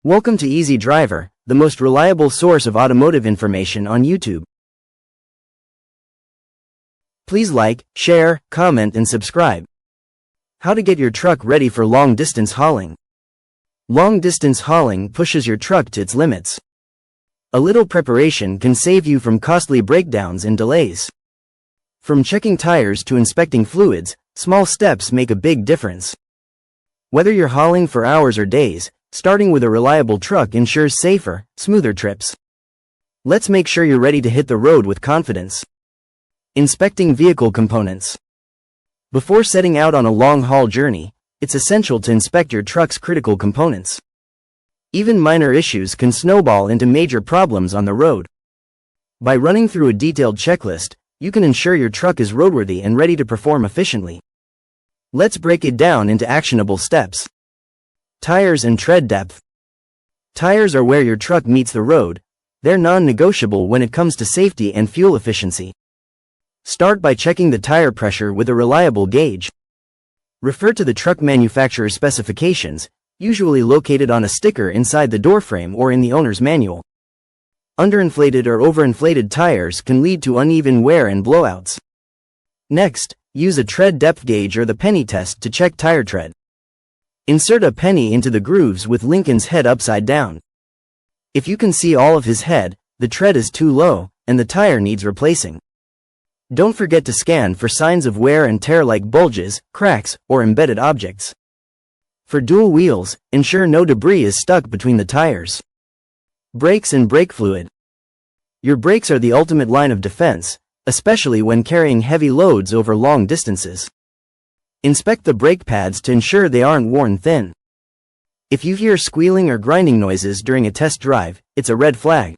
Welcome to Easy Driver, the most reliable source of automotive information on YouTube. Please like, share, comment and subscribe. How to get your truck ready for long-distance hauling. Long-distance hauling pushes your truck to its limits. A little preparation can save you from costly breakdowns and delays. From checking tires to inspecting fluids, small steps make a big difference. Whether you're hauling for hours or days, starting with a reliable truck ensures safer, smoother trips. Let's make sure you're ready to hit the road with confidence. Inspecting vehicle components. Before setting out on a long-haul journey, it's essential to inspect your truck's critical components. Even minor issues can snowball into major problems on the road. By running through a detailed checklist, you can ensure your truck is roadworthy and ready to perform efficiently. Let's break it down into actionable steps. Tires and tread depth. Tires are where your truck meets the road. They're non-negotiable when it comes to safety and fuel efficiency. Start by checking the tire pressure with a reliable gauge. Refer to the truck manufacturer's specifications, usually located on a sticker inside the doorframe or in the owner's manual. Underinflated or overinflated tires can lead to uneven wear and blowouts. Next, use a tread depth gauge or the penny test to check tire tread. Insert a penny into the grooves with Lincoln's head upside down. If you can see all of his head, the tread is too low, and the tire needs replacing. Don't forget to scan for signs of wear and tear like bulges, cracks, or embedded objects. For dual wheels, ensure no debris is stuck between the tires. Brakes and brake fluid. Your brakes are the ultimate line of defense, especially when carrying heavy loads over long distances. Inspect the brake pads to ensure they aren't worn thin. If you hear squealing or grinding noises during a test drive, it's a red flag.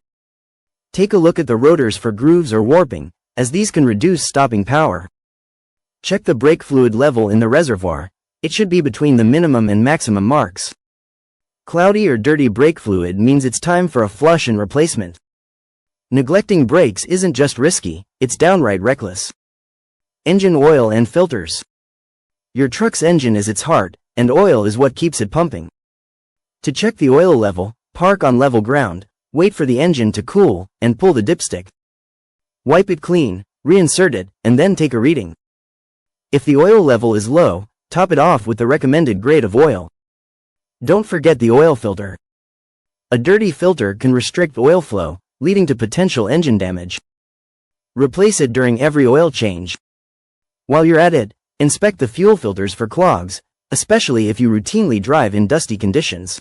Take a look at the rotors for grooves or warping, as these can reduce stopping power. Check the brake fluid level in the reservoir. It should be between the minimum and maximum marks. Cloudy or dirty brake fluid means it's time for a flush and replacement. Neglecting brakes isn't just risky, it's downright reckless. Engine oil and filters. Your truck's engine is its heart, and oil is what keeps it pumping. To check the oil level, park on level ground, wait for the engine to cool, and pull the dipstick. Wipe it clean, reinsert it, and then take a reading. If the oil level is low, top it off with the recommended grade of oil. Don't forget the oil filter. A dirty filter can restrict oil flow, leading to potential engine damage. Replace it during every oil change. While you're at it, inspect the fuel filters for clogs, especially if you routinely drive in dusty conditions.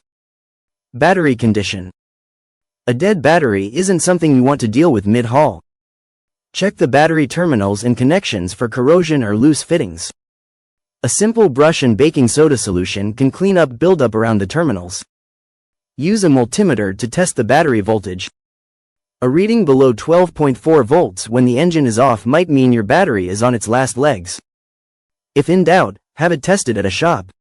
Battery condition. A dead battery isn't something you want to deal with mid-haul. Check the battery terminals and connections for corrosion or loose fittings. A simple brush and baking soda solution can clean up buildup around the terminals. Use a multimeter to test the battery voltage. A reading below 12.4 volts when the engine is off might mean your battery is on its last legs. If in doubt, have it tested at a shop.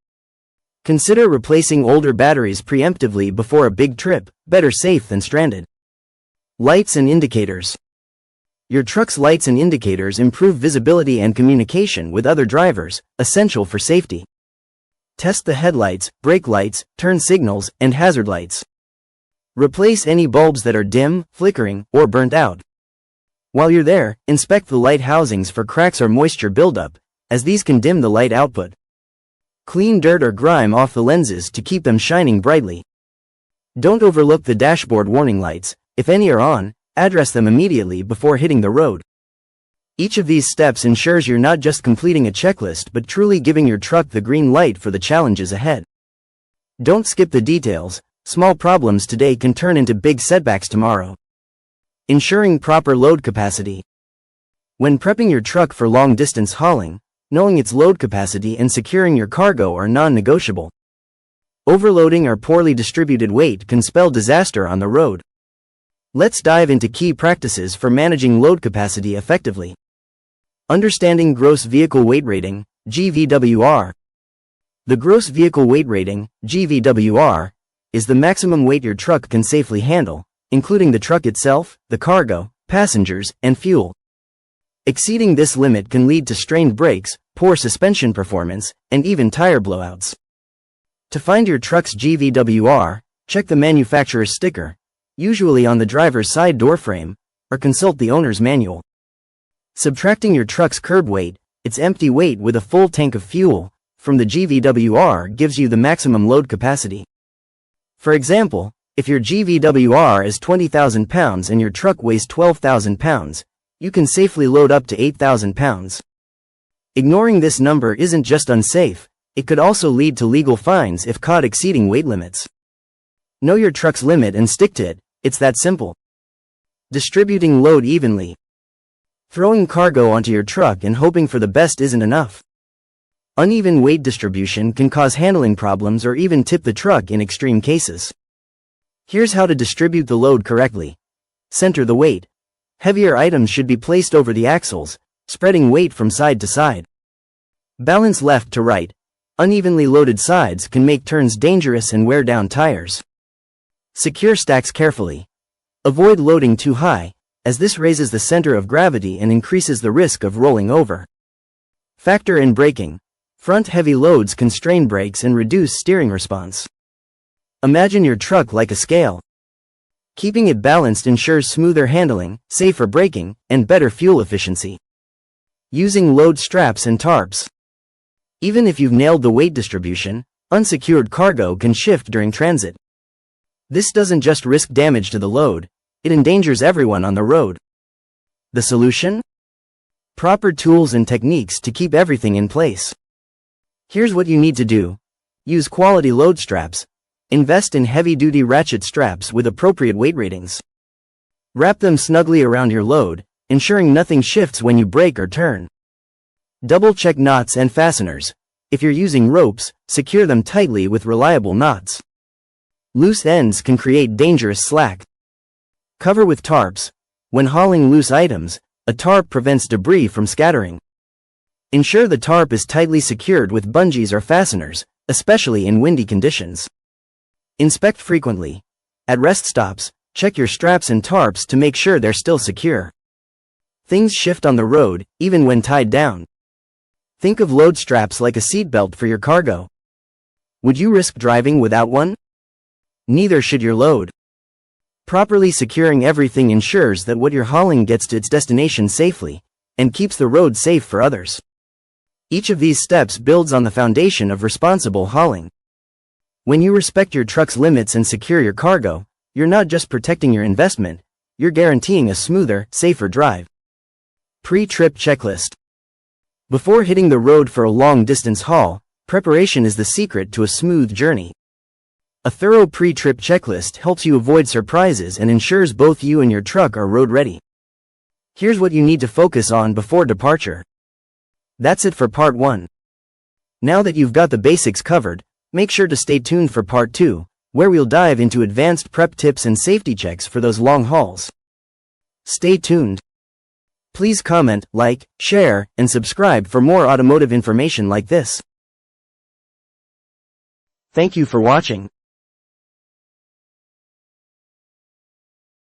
Consider replacing older batteries preemptively before a big trip, better safe than stranded. Lights and indicators. Your truck's lights and indicators improve visibility and communication with other drivers, essential for safety. Test the headlights, brake lights, turn signals, and hazard lights. Replace any bulbs that are dim, flickering, or burnt out. While you're there, inspect the light housings for cracks or moisture buildup, as these can dim the light output. Clean dirt or grime off the lenses to keep them shining brightly. Don't overlook the dashboard warning lights. If any are on, address them immediately before hitting the road. Each of these steps ensures you're not just completing a checklist but truly giving your truck the green light for the challenges ahead. Don't skip the details. Small problems today can turn into big setbacks tomorrow. Ensuring proper load capacity. When prepping your truck for long-distance hauling, knowing its load capacity and securing your cargo are non-negotiable. Overloading or poorly distributed weight can spell disaster on the road. Let's dive into key practices for managing load capacity effectively. Understanding Gross Vehicle Weight Rating, GVWR. The Gross Vehicle Weight Rating, GVWR, is the maximum weight your truck can safely handle, including the truck itself, the cargo, passengers, and fuel. Exceeding this limit can lead to strained brakes, poor suspension performance, and even tire blowouts. To find your truck's GVWR, Check the manufacturer's sticker, usually on the driver's side door frame, or consult the owner's manual. Subtracting your truck's curb weight, its empty weight with a full tank of fuel, from the GVWR gives you the maximum load capacity. For example, if your GVWR is 20,000 pounds and your truck weighs 12,000 pounds, you can safely load up to 8,000 pounds. Ignoring this number isn't just unsafe, it could also lead to legal fines if caught exceeding weight limits. Know your truck's limit and stick to it, it's that simple. Distributing load evenly. Throwing cargo onto your truck and hoping for the best isn't enough. Uneven weight distribution can cause handling problems or even tip the truck in extreme cases. Here's how to distribute the load correctly. Center the weight. Heavier items should be placed over the axles, spreading weight from side to side. Balance left to right. Unevenly loaded sides can make turns dangerous and wear down tires. Secure stacks carefully. Avoid loading too high, as this raises the center of gravity and increases the risk of rolling over. Factor in braking. Front heavy loads constrain brakes and reduce steering response. Imagine your truck like a scale. Keeping it balanced ensures smoother handling, safer braking, and better fuel efficiency. Using load straps and tarps. Even if you've nailed the weight distribution, unsecured cargo can shift during transit. This doesn't just risk damage to the load, it endangers everyone on the road. The solution? Proper tools and techniques to keep everything in place. Here's what you need to do. Use quality load straps. Invest in heavy-duty ratchet straps with appropriate weight ratings. Wrap them snugly around your load, ensuring nothing shifts when you brake or turn. Double-check knots and fasteners. If you're using ropes, secure them tightly with reliable knots. Loose ends can create dangerous slack. Cover with tarps. When hauling loose items, a tarp prevents debris from scattering. Ensure the tarp is tightly secured with bungees or fasteners, especially in windy conditions. Inspect frequently. At rest stops, check your straps and tarps to make sure they're still secure. Things shift on the road, even when tied down. Think of load straps like a seatbelt for your cargo. Would you risk driving without one? Neither should your load. Properly securing everything ensures that what you're hauling gets to its destination safely, and keeps the road safe for others. Each of these steps builds on the foundation of responsible hauling. When you respect your truck's limits and secure your cargo, you're not just protecting your investment, you're guaranteeing a smoother, safer drive. Pre-trip checklist. Before hitting the road for a long-distance haul, preparation is the secret to a smooth journey. A thorough pre-trip checklist helps you avoid surprises and ensures both you and your truck are road-ready. Here's what you need to focus on before departure. That's it for part 1. Now that you've got the basics covered, make sure to stay tuned for part 2, where we'll dive into advanced prep tips and safety checks for those long hauls. Stay tuned. Please comment, like, share, and subscribe for more automotive information like this. Thank you for watching.